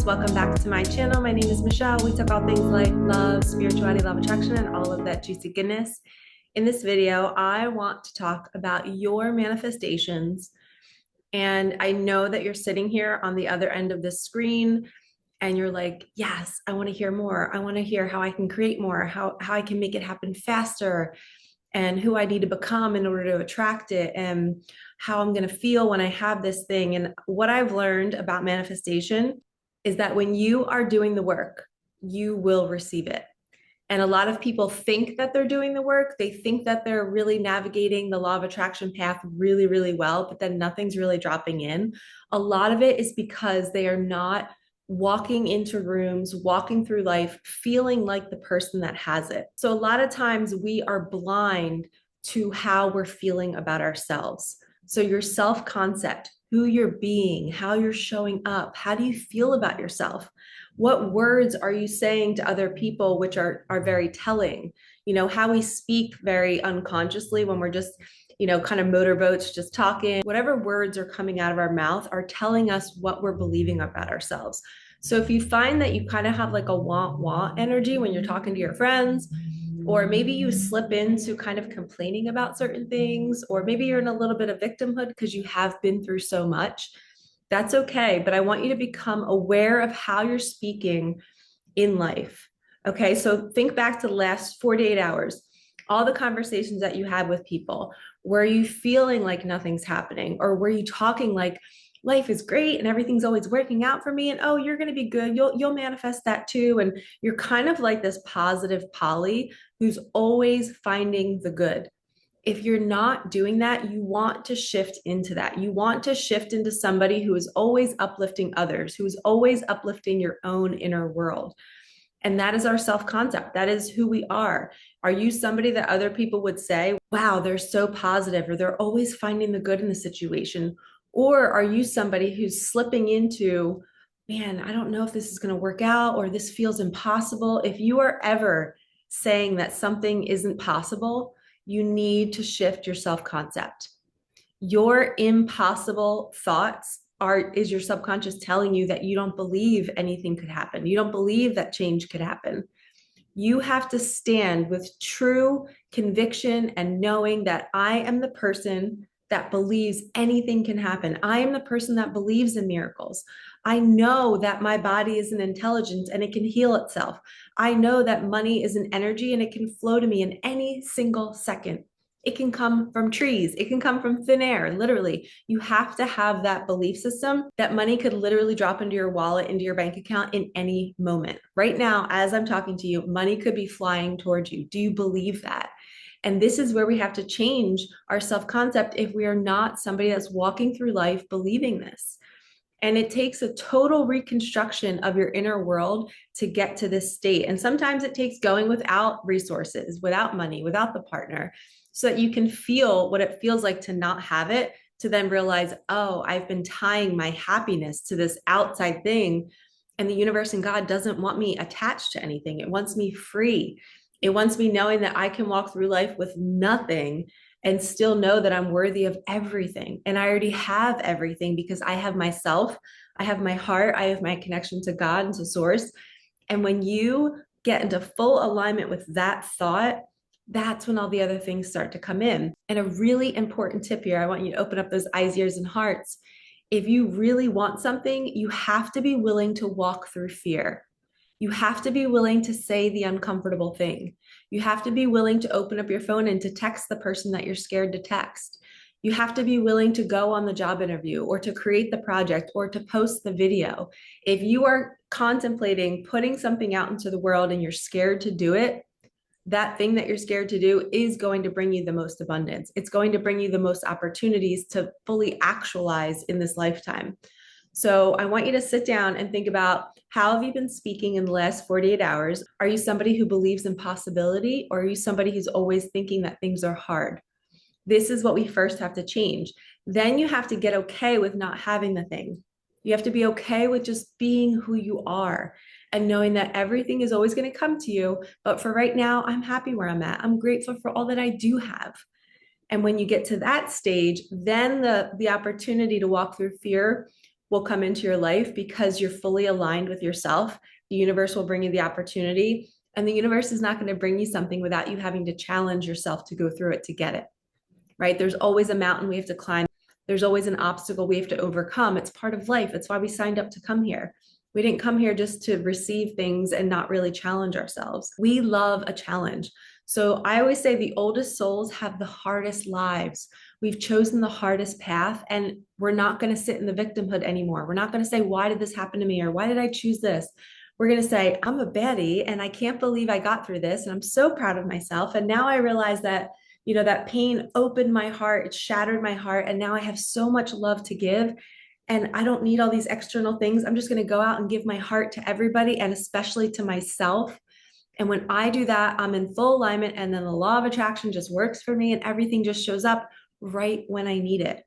welcome back to my channel. My name is Michelle. We talk all things like love, spirituality, love attraction, and all of that juicy goodness. In this video, I want to talk about your manifestations. And I know that you're sitting here on the other end of the screen and you're like, yes, I want to hear more. I want to hear how I can create more, how I can make it happen faster, and who I need to become in order to attract it, and how I'm going to feel when I have this thing. And what I've learned about manifestation is that when you are doing the work, you will receive it. And a lot of people think that they're doing the work. They think that they're really navigating the law of attraction path really, really well, but then nothing's really dropping in. A lot of it is because they are not walking into rooms, walking through life, feeling like the person that has it. So a lot of times we are blind to how we're feeling about ourselves. So your self-concept, who you're being, how you're showing up, how do you feel about yourself? What words are you saying to other people, which are very telling? You know, how we speak very unconsciously when we're just, kind of motorboats, just talking. Whatever words are coming out of our mouth are telling us what we're believing about ourselves. So if you find that you kind of have like a want energy when you're talking to your friends, or maybe you slip into kind of complaining about certain things, or maybe you're in a little bit of victimhood because you have been through so much, that's okay. But I want you to become aware of how you're speaking in life. Okay, so think back to the last 48 hours, all the conversations that you had with people. Were you feeling like nothing's happening? Or were you talking like life is great and everything's always working out for me? And oh, you're going to be good. You'll manifest that too. And you're kind of like this positive Polly who's always finding the good. If you're not doing that, you want to shift into that. You want to shift into somebody who is always uplifting others, who is always uplifting your own inner world. And that is our self-concept. That is who we are. Are you somebody that other people would say, wow, they're so positive, or they're always finding the good in the situation? Or are you somebody who's slipping into, man, I don't know if this is going to work out, or this feels impossible? If you are ever saying that something isn't possible, you need to shift your self-concept. Your impossible thoughts is your subconscious telling you that you don't believe anything could happen. You don't believe that change could happen. You have to stand with true conviction and knowing that I am the person that believes anything can happen. I am the person that believes in miracles. I know that my body is an intelligence and it can heal itself. I know that money is an energy and it can flow to me in any single second. It can come from trees. It can come from thin air. Literally, you have to have that belief system that money could literally drop into your wallet, into your bank account in any moment. Right now, as I'm talking to you, money could be flying towards you. Do you believe that? And this is where we have to change our self-concept if we are not somebody that's walking through life believing this. And it takes a total reconstruction of your inner world to get to this state. And sometimes it takes going without resources, without money, without the partner, so that you can feel what it feels like to not have it, to then realize, oh, I've been tying my happiness to this outside thing. And the universe and God doesn't want me attached to anything. It wants me free. It wants me knowing that I can walk through life with nothing and still know that I'm worthy of everything. And I already have everything because I have myself, I have my heart, I have my connection to God and to source. And when you get into full alignment with that thought, that's when all the other things start to come in. And a really important tip here, I want you to open up those eyes, ears, and hearts. If you really want something, you have to be willing to walk through fear. You have to be willing to say the uncomfortable thing. You have to be willing to open up your phone and to text the person that you're scared to text. You have to be willing to go on the job interview, or to create the project, or to post the video. If you are contemplating putting something out into the world and you're scared to do it, that thing that you're scared to do is going to bring you the most abundance. It's going to bring you the most opportunities to fully actualize in this lifetime. So I want you to sit down and think about, how have you been speaking in the last 48 hours? Are you somebody who believes in possibility, or are you somebody who's always thinking that things are hard? This is what we first have to change. Then you have to get okay with not having the thing. You have to be okay with just being who you are and knowing that everything is always going to come to you. But for right now, I'm happy where I'm at. I'm grateful for all that I do have. And when you get to that stage, then the opportunity to walk through fear will come into your life because you're fully aligned with yourself. The universe will bring you the opportunity, and the universe is not going to bring you something without you having to challenge yourself to go through it to get it, right? There's always a mountain we have to climb. There's always an obstacle we have to overcome. It's part of life. It's why we signed up to come here. We didn't come here just to receive things and not really challenge ourselves. We love a challenge. So I always say the oldest souls have the hardest lives. We've chosen the hardest path, and we're not going to sit in the victimhood anymore. We're not going to say, why did this happen to me? Or why did I choose this? We're going to say, I'm a baddie and I can't believe I got through this. And I'm so proud of myself. And now I realize that, that pain opened my heart, it shattered my heart. And now I have so much love to give. And I don't need all these external things. I'm just going to go out and give my heart to everybody, and especially to myself. And when I do that, I'm in full alignment, and then the law of attraction just works for me, and everything just shows up right when I need it.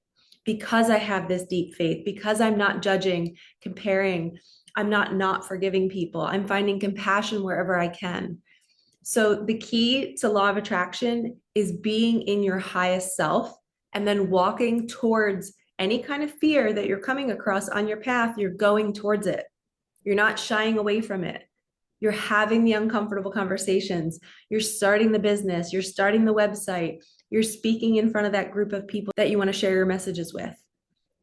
Because I have this deep faith, because I'm not judging, comparing, I'm not forgiving people. I'm finding compassion wherever I can. So the key to law of attraction is being in your highest self and then walking towards any kind of fear that you're coming across on your path. You're going towards it. You're not shying away from it. You're having the uncomfortable conversations. You're starting the business. You're starting the website. You're speaking in front of that group of people that you want to share your messages with.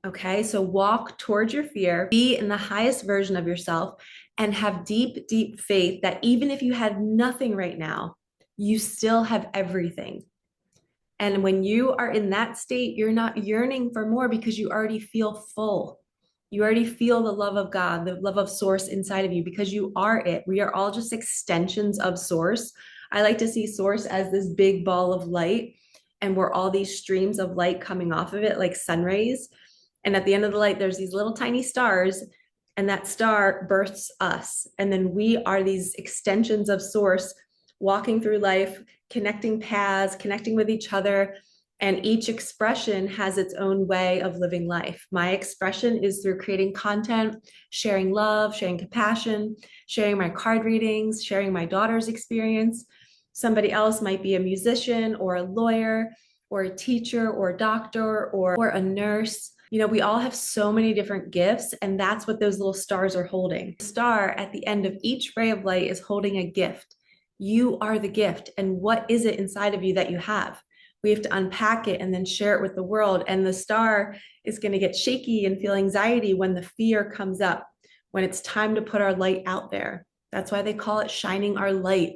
Okay, so walk towards your fear, be in the highest version of yourself, and have deep, deep faith that even if you had nothing right now, you still have everything. And when you are in that state, you're not yearning for more because you already feel full. You already feel the love of God, the love of Source inside of you, because you are it. We are all just extensions of Source. I like to see Source as this big ball of light, and we're all these streams of light coming off of it like sun rays. And at the end of the light, there's these little tiny stars, and that star births us. And then we are these extensions of Source, walking through life, connecting paths, connecting with each other. And each expression has its own way of living life. My expression is through creating content, sharing love, sharing compassion, sharing my card readings, sharing my daughter's experience. Somebody else might be a musician or a lawyer or a teacher or a doctor or a nurse. We all have so many different gifts, and that's what those little stars are holding. The star at the end of each ray of light is holding a gift. You are the gift. And what is it inside of you that you have? We have to unpack it and then share it with the world. And the star is going to get shaky and feel anxiety when the fear comes up, when it's time to put our light out there. That's why they call it shining our light.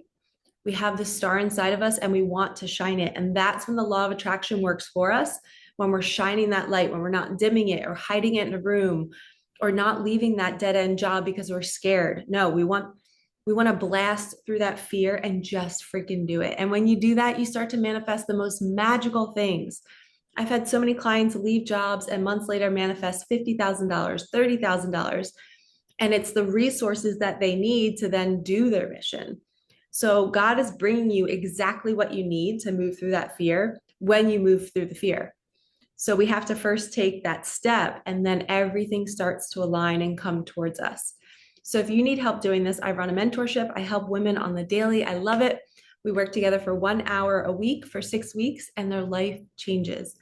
We have the star inside of us and we want to shine it. And that's when the law of attraction works for us, when we're shining that light, when we're not dimming it or hiding it in a room or not leaving that dead end job because we're scared. No, we want to blast through that fear and just freaking do it. And when you do that, you start to manifest the most magical things. I've had so many clients leave jobs and months later manifest $50,000, $30,000. And it's the resources that they need to then do their mission. So God is bringing you exactly what you need to move through that fear when you move through the fear. So we have to first take that step, and then everything starts to align and come towards us. So if you need help doing this, I run a mentorship. I help women on the daily. I love it. We work together for 1 hour a week for 6 weeks, and their life changes.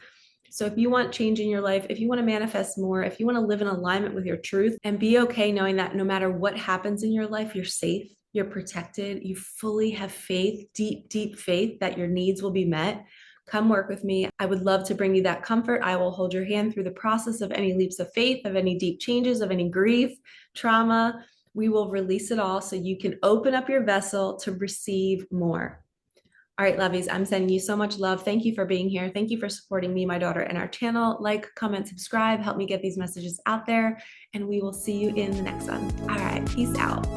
So if you want change in your life, if you want to manifest more, if you want to live in alignment with your truth and be okay knowing that no matter what happens in your life, you're safe, you're protected, you fully have faith, deep, deep faith that your needs will be met, come work with me. I would love to bring you that comfort. I will hold your hand through the process of any leaps of faith, of any deep changes, of any grief, trauma. We will release it all so you can open up your vessel to receive more. All right, lovies, I'm sending you so much love. Thank you for being here. Thank you for supporting me, my daughter, and our channel. Like, comment, subscribe, help me get these messages out there, and we will see you in the next one. All right, peace out.